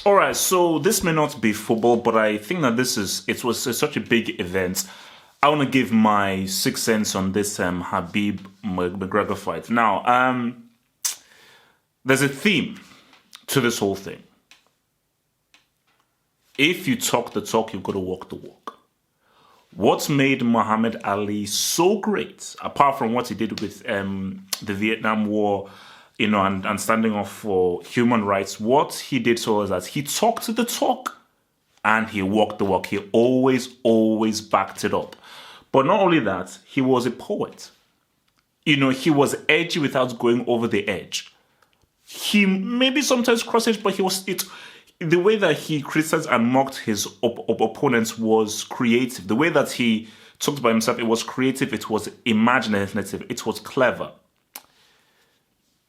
All right, so this may not be football, but I think that it was such a big event. I want to give my 6 cents on this Khabib McGregor fight. Now, there's a theme to this whole thing. If you talk the talk, you've got to walk the walk. What made Muhammad Ali so great, apart from what he did with the Vietnam War, and standing up for human rights, what he did so was that he talked the talk and he walked the walk. He always backed it up. But not only that, he was a poet. He was edgy without going over the edge. He maybe sometimes crossed edge, but the way that he criticized and mocked his opponents was creative. The way that he talked about himself, it was creative, it was imaginative, it was clever.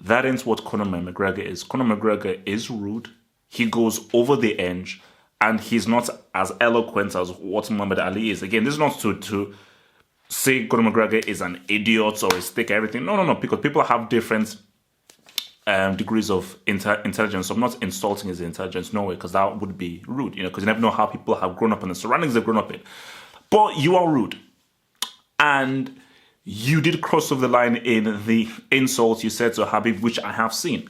That is what Conor McGregor is. Conor McGregor is rude. He goes over the edge, and he's not as eloquent as what Muhammad Ali is. Again, this is not to say Conor McGregor is an idiot or a stick, everything. No, because people have different degrees of intelligence. So I'm not insulting his intelligence, no way, because that would be rude, because you never know how people have grown up in the surroundings they've grown up in. But you are rude. And you did cross over the line in the insult you said to Khabib, which I have seen.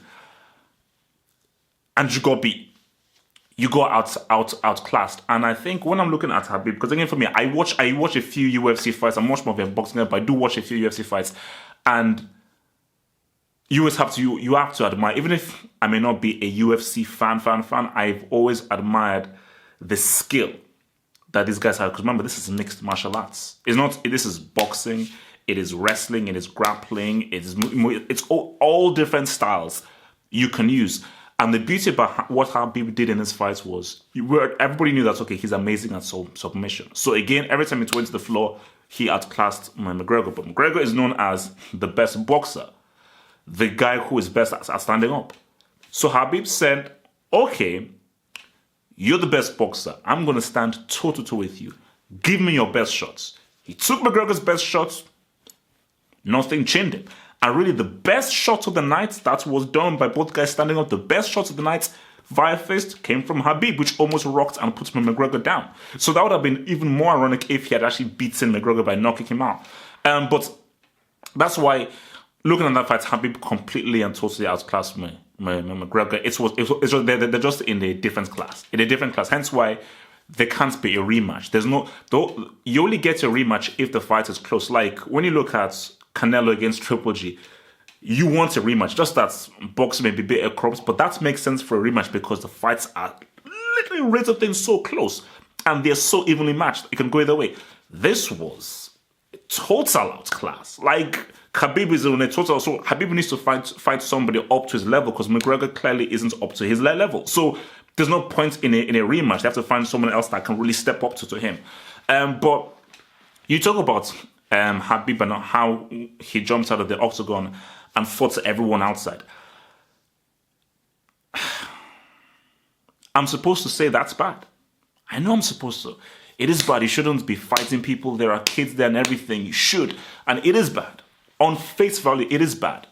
And you got beat. You got outclassed. And I think when I'm looking at Khabib, because again for me, I watch a few UFC fights. I'm much more of a boxing guy, but I do watch a few UFC fights. And you always have to admire, even if I may not be a UFC fan, I've always admired the skill that these guys have. Because remember, this is mixed martial arts. This is boxing. It is wrestling, it is grappling, it's all different styles you can use. And the beauty about what Khabib did in his fights was, everybody knew that, okay, he's amazing at submission. So again, every time he went to the floor, he outclassed McGregor. But McGregor is known as the best boxer, the guy who is best at standing up. So Khabib said, okay, you're the best boxer. I'm going to stand toe-to-toe with you. Give me your best shots. He took McGregor's best shots. Nothing changed him. And really the best shot of the night, that was done by both guys standing up. The best shot of the night via fist came from Khabib, which almost rocked and put McGregor down. So that would have been even more ironic if he had actually beaten McGregor by knocking him out. But that's why, looking at that fight, Khabib completely and totally outclassed McGregor. They're just in a different class. Hence why there can't be a rematch. You only get a rematch if the fight is close. Like when you look at Canelo against Triple G, you want a rematch. Just that boxing may be a bit corrupt, but that makes sense for a rematch because the fights are literally rated things so close and they're so evenly matched. It can go either way. This was a total outclass. Like Khabib is on a total. So Khabib needs to fight somebody up to his level because McGregor clearly isn't up to his level. So there's no point in a rematch. They have to find someone else that can really step up to him. But you talk about Khabib and how he jumped out of the octagon and fought everyone outside. I'm supposed to say that's bad. I know I'm supposed to. It is bad. You shouldn't be fighting people. There are kids there and everything. You should. And it is bad. On face value, it is bad.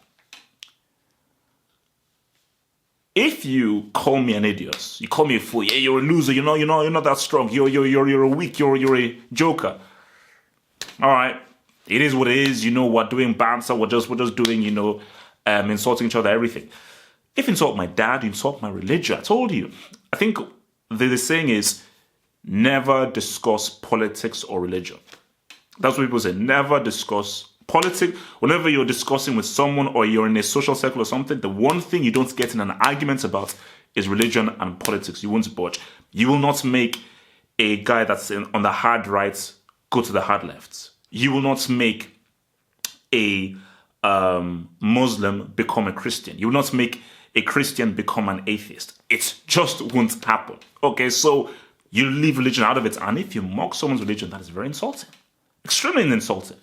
If you call me an idiot, you call me a fool, yeah, you're a loser, you're not that strong, you're a weak, you're a joker. All right, it is what it is. We're doing banter, we're just doing, insulting each other, everything. If you insult my dad, you insult my religion. I told you. I think the saying is, never discuss politics or religion. That's what people say. Never discuss politics. Whenever you're discussing with someone or you're in a social circle or something, the one thing you don't get in an argument about is religion and politics. You won't budge. You will not make a guy that's on the hard right go to the hard left. You will not make a Muslim become a Christian. You will not make a Christian become an atheist. It just won't happen. Okay, so you leave religion out of it. And if you mock someone's religion, that is very insulting. Extremely insulting.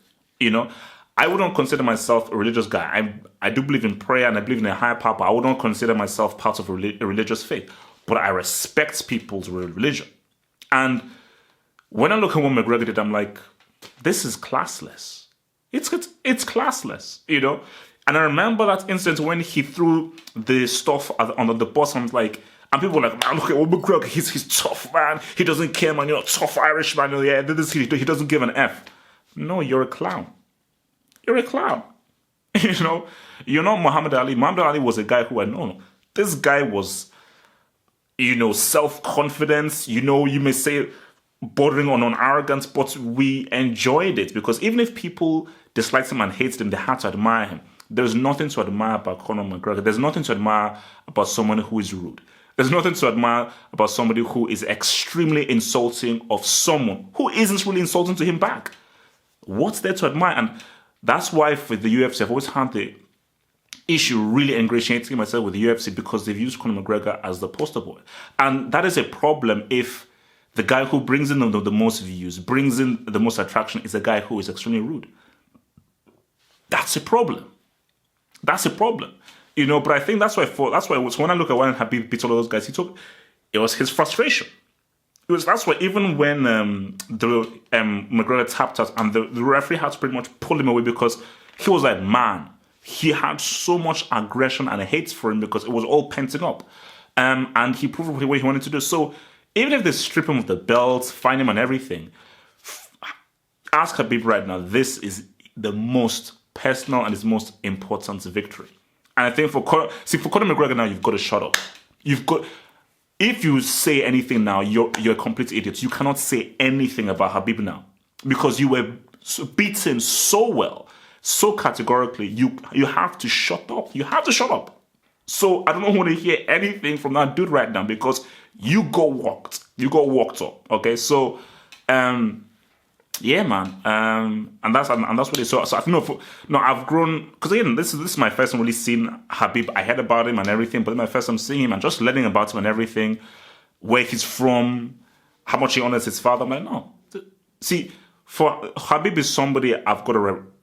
I wouldn't consider myself a religious guy. I do believe in prayer and I believe in a higher power, but I wouldn't consider myself part of a religious faith. But I respect people's religion. And when I look at what McGregor did, I'm like, this is classless. It's classless, And I remember that instance when he threw the stuff on the bus. I'm like, And people were like, man, look at McGregor, he's tough, man. He doesn't care, man. You're a tough Irish man. Yeah, he doesn't give an F. No, you're a clown. You're a clown. You know, you're not Muhammad Ali. Muhammad Ali was a guy who I know. This guy was, you know, self-confidence. You know, you may say bordering on arrogance, but we enjoyed it because even if people disliked him and hated him, they had to admire him. There's nothing to admire about Conor McGregor. There's nothing to admire about someone who is rude. There's nothing to admire about somebody who is extremely insulting of someone who isn't really insulting to him back. What's there to admire? And that's why for the UFC, I've always had the issue really ingratiating myself with the UFC because they've used Conor McGregor as the poster boy. And that is a problem if the guy who brings in the most views, brings in the most attraction is a guy who is extremely rude. That's a problem. That's a problem. You know, but I think that's why when I look at when Khabib beat all of those guys, it was his frustration. That's why even when McGregor tapped out and the referee had to pretty much pull him away because he was like, man, he had so much aggression and hate for him because it was all penting up. And he proved what he wanted to do. So even if they strip him of the belts, fine him and everything, ask Khabib right now, this is the most personal and his most important victory. And I think for Conor McGregor now, you've got to shut up. If you say anything now, you're a complete idiot. You cannot say anything about Khabib now because you were beaten so well, so categorically. You have to shut up. You have to shut up. So I don't want to hear anything from that dude right now because you got walked. You got walked up. Okay, so yeah, man, and that's what it is. So I think I've grown because again, this is my first time really seeing Khabib. I heard about him and everything, but then my first time seeing him and just learning about him and everything, where he's from, how much he honors his father. I'm like, no, see, for Khabib is somebody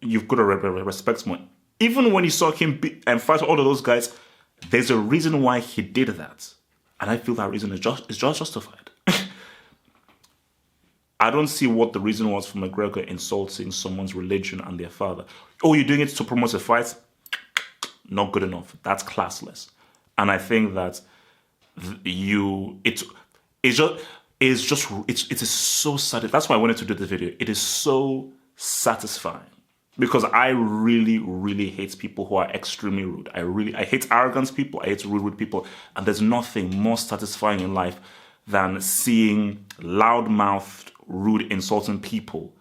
you've got to respect more. Even when you saw him and fight all of those guys, there's a reason why he did that, and I feel that reason is just justified. I don't see what the reason was for McGregor insulting someone's religion and their father. Oh, you're doing it to promote a fight? Not good enough. That's classless. And I think that it is so satisfying. That's why I wanted to do this video. It is so satisfying because I really, really hate people who are extremely rude. I hate arrogant people. I hate rude people. And there's nothing more satisfying in life than seeing loud-mouthed, rude, insulting people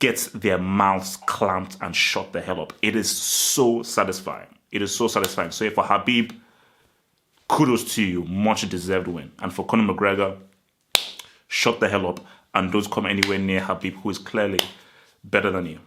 get their mouths clamped and shut the hell up. It is so satisfying. It is so satisfying. So for Khabib, kudos to you. Much deserved win. And for Conor McGregor, shut the hell up and don't come anywhere near Khabib, who is clearly better than you.